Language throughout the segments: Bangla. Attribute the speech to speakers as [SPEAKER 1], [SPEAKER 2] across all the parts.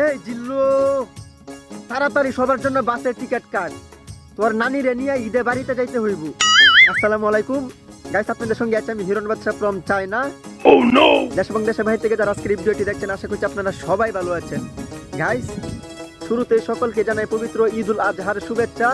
[SPEAKER 1] এই জিল্লু, তাড়াতাড়ি সবার জন্য বাসের টিকিট কাট, তোর নানিরে নিয়ে ঈদে বাড়িতে যাইতে হইব। আসসালামু আলাইকুম গাইস, আপনাদের সঙ্গে আছে আমি হিরণ বাদশা ফ্রম চায়না। দেশ এবং দেশের বাইরে থেকে যারা আজকের ভিডিওটি দেখছেন, আশা করছি আপনারা সবাই ভালো আছেন। গাইস, শুরুতে সকলকে জানাই পবিত্র ঈদ উল আজহার শুভেচ্ছা।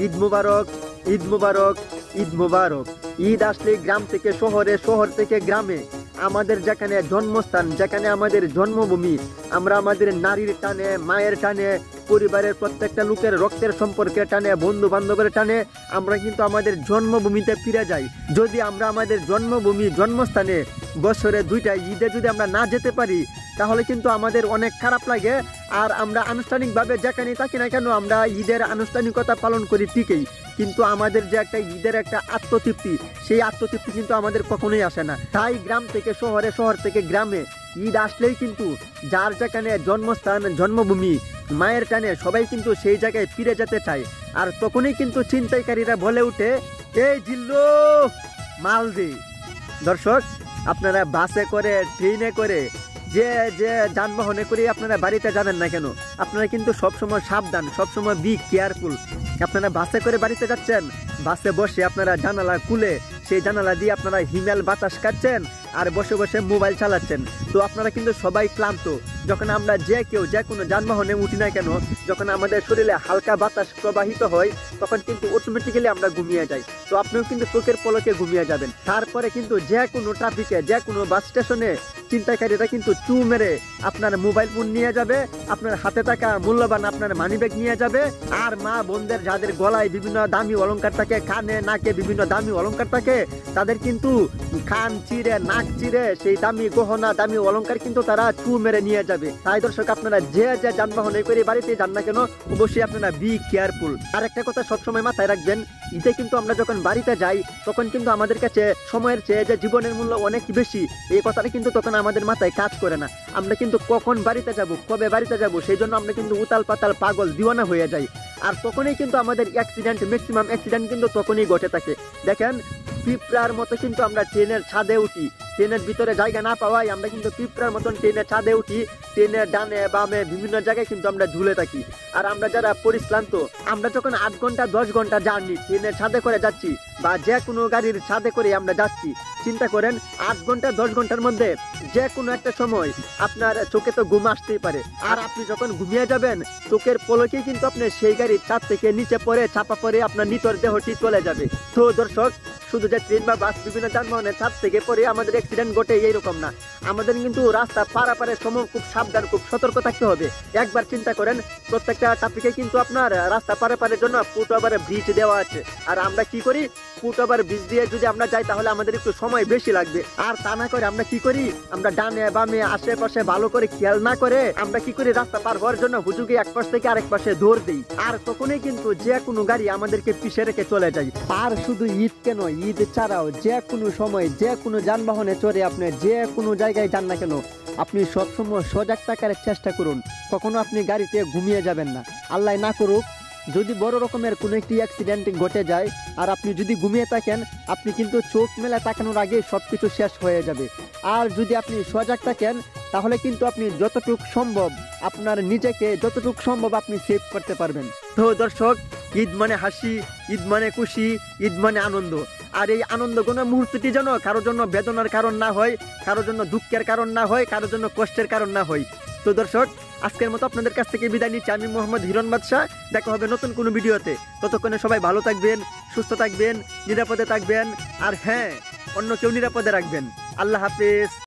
[SPEAKER 1] ঈদ মুবারক, ঈদ মুবারক, ঈদ মুবারক। ঈদ আসলে গ্রাম থেকে শহরে, শহর থেকে গ্রামে, আমাদের যেখানে জন্মস্থান, যেখানে আমাদের জন্মভূমি, আমরা আমাদের নারীর টানে, মায়ের টানে, পরিবারের প্রত্যেকটা লোকের রক্তের সম্পর্কের টানে, বন্ধু বান্ধবের টানে আমরা কিন্তু আমাদের জন্মভূমিতে ফিরে যাই। যদি আমরা আমাদের জন্মভূমি, জন্মস্থানে বছরে দুইটা ঈদে যদি আমরা না যেতে পারি, তাহলে কিন্তু আমাদের অনেক খারাপ লাগে। আর আমরা আনুষ্ঠানিকভাবে যেখানে থাকি না কেন, আমরা ঈদের আনুষ্ঠানিকতা পালন করি ঠিকই, কিন্তু আমাদের যে একটা ঈদের একটা আত্মতৃপ্তি, সেই আত্মতৃপ্তি কিন্তু আমাদের কখনোই আসে না। তাই গ্রাম থেকে শহরে, শহর থেকে গ্রামে ঈদ আসলেই কিন্তু যার যেখানে জন্মস্থান, জন্মভূমি, মায়ের টানে সবাই কিন্তু সেই জায়গায় ফিরে যেতে চায়। আর তখনই কিন্তু ছিনতাইকারীরা বলে উঠে, এই জিল্লু মাল দে। দর্শক, আপনারা বাসে করে, ট্রেনে করে, যে যে যানবাহনে করে আপনারা বাড়িতে যাবেন না কেন, আপনারা কিন্তু সবসময় সাবধান, সবসময় বি কেয়ারফুল। আপনারা বাসে করে বাড়িতে যাচ্ছেন, বাসে বসে আপনারা জানালা খুলে, সেই জানালা দিয়ে আপনারা হিমেল বাতাস কাটছেন আর বসে বসে মোবাইল চালাচ্ছেন। তো আপনারা কিন্তু সবাই ক্লান্ত। যখন আমরা যে কেউ যে কোনো যানবাহনে উঠি না কেন, যখন আমাদের শরীরে হালকা বাতাস প্রবাহিত হয়, তখন কিন্তু অটোমেটিক্যালি আমরা ঘুমিয়ে যাই। তো আপনিও কিন্তু চোখের পলকে ঘুমিয়ে যাবেন। তারপরে কিন্তু যে কোনো ট্রাফিকে, যে কোনো বাস স্টেশনে ছিনতাইকারীরা কিন্তু চু মেরে আপনার মোবাইল ফোন নিয়ে যাবে, আপনার হাতে থাকা মূল্যবান আপনার মানিব্যাগ নিয়ে যাবে। আর মা বোনদের যাদের গলায় বিভিন্ন দামি অলংকার থাকে, কানে নাকে বিভিন্ন দামি অলংকার থাকে, তাদের কিন্তু কান চিরে, নাক চিরে সেই দামি গহনা, দামি অলংকার কিন্তু তারা চু মেরে নিয়ে যাবে। তাই দর্শক, আপনারা যে যে যানবাহনে করে বাড়িতে যান না কেন, অবশ্যই আপনারা বি কেয়ারফুল। আর একটা কথা সবসময় মাথায় রাখবেন, ঈদে কিন্তু আমরা যখন বাড়িতে যাই, তখন কিন্তু আমাদের কাছে সময়ের চেয়ে যে জীবনের মূল্য অনেক বেশি, এই কথাটা কিন্তু তখন আমাদের মাথায় কাজ করে না। আমরা কিন্তু কখন বাড়িতে যাব, কবে বাড়িতে যাব, সেই জন্য আমরা কিন্তু উতাল পাতাল পাগল দিওয়ানা হয়ে যাই। আর তখনই কিন্তু আমাদের অ্যাক্সিডেন্ট, ম্যাক্সিমাম অ্যাক্সিডেন্ট কিন্তু তখনই ঘটে থাকে। দেখেন, পিঁপড়ার মতো কিন্তু আমরা ট্রেনের ছাদে উঠি, ট্রেনের ভিতরে জায়গা না পাওয়ায় আমরা কিন্তু পিঁপড়ার মতন ট্রেনের ছাদে উঠি, ট্রেনের ডানে বামে বিভিন্ন জায়গায় কিন্তু আমরা ঝুলে থাকি। আর আমরা যারা পরিশ্রান্ত, আমরা যখন 8 ঘন্টা 10 ঘন্টা জার্নি ট্রেনের ছাদে করে যাচ্ছি, বা যে কোনো গাড়ির ছাদে করে আমরা যাচ্ছি, চিন্তা করেন 8 ঘন্টা 10 ঘন্টার মধ্যে যে কোনো একটা সময় আপনার চোখে তো ঘুম আসতেই পারে। আর আপনি যখন ঘুমিয়ে যাবেন, চোখের পলকেই কিন্তু আপনি সেই গাড়ির ছাদ থেকে নিচে পড়ে, চাপা পড়ে আপনার নিতর দেহটি চলে যাবে। তো দর্শক, শুধু যে ট্রেন বা বাস বিভিন্ন যানবাহনের ছাদ থেকে পরে আমাদের অ্যাক্সিডেন্ট ঘটে এইরকম না, আমাদের কিন্তু রাস্তা পারাপারের সময় খুব সাবধান, খুব সতর্ক থাকতে হবে। একবার চিন্তা করেন, প্রত্যেকটা ট্রাফিকে কিন্তু আপনার রাস্তা পারাপারের জন্য ফুটওভার ব্রিজ দেওয়া আছে। আর আমরা কি করি, ফুটওভার ব্রিজ দিয়ে যদি আমরা যাই, তাহলে আমাদের একটু সময় বেশি লাগবে। আর তা না করে আমরা কি করি, আমরা ডানে বামে আশেপাশে ভালো করে খেয়াল না করে আমরা কি করি, রাস্তা পার হওয়ার জন্য হুজুগে এক পাশ থেকে আরেক পাশে দৌড় দিই। আর তখনই কিন্তু যে কোনো গাড়ি আমাদেরকে পিছিয়ে রেখে চলে যায়। আর শুধু ঈদ কেন, ঈদ ছাড়াও যে কোনো সময়, যে কোনো যানবাহনে চড়ে আপনি যে কোনো জায়গায় যান না কেন, আপনি সবসময় সজাগ থাকার চেষ্টা করুন। কখনো আপনি গাড়িতে ঘুমিয়ে যাবেন না। আল্লাহ না করুক, যদি বড় রকমের কোনো একটি অ্যাক্সিডেন্ট ঘটে যায় আর আপনি যদি ঘুমিয়ে থাকেন, আপনি কিন্তু চোখ মেলা তাকানোর আগে সব কিছু শেষ হয়ে যাবে। আর যদি আপনি সজাগ থাকেন, তাহলে কিন্তু আপনি যতটুক সম্ভব আপনার নিজেকে যতটুকু সম্ভব আপনি সেভ করতে পারবেন। তো দর্শক, ঈদ মানে হাসি, ঈদ মানে খুশি, ঈদ মানে আনন্দ। আর এই আনন্দ কোনো মুহূর্তটি যেন কারোর জন্য বেদনার কারণ না হয়, কারোর জন্য দুঃখের কারণ না হয়, কারোর জন্য কষ্টের কারণ না হয়। তো দর্শক, আজকের মতো আপনাদের কাছ থেকে বিদায় নিচ্ছি। আমি মোহাম্মদ হিরণ বাদশা। দেখা হবে নতুন কোনো ভিডিওতে। ততক্ষণে সবাই ভালো থাকবেন, সুস্থ থাকবেন, নিরাপদে থাকবেন। আর হ্যাঁ, অন্য কেউ নিরাপদে রাখবেন। আল্লাহ হাফেজ।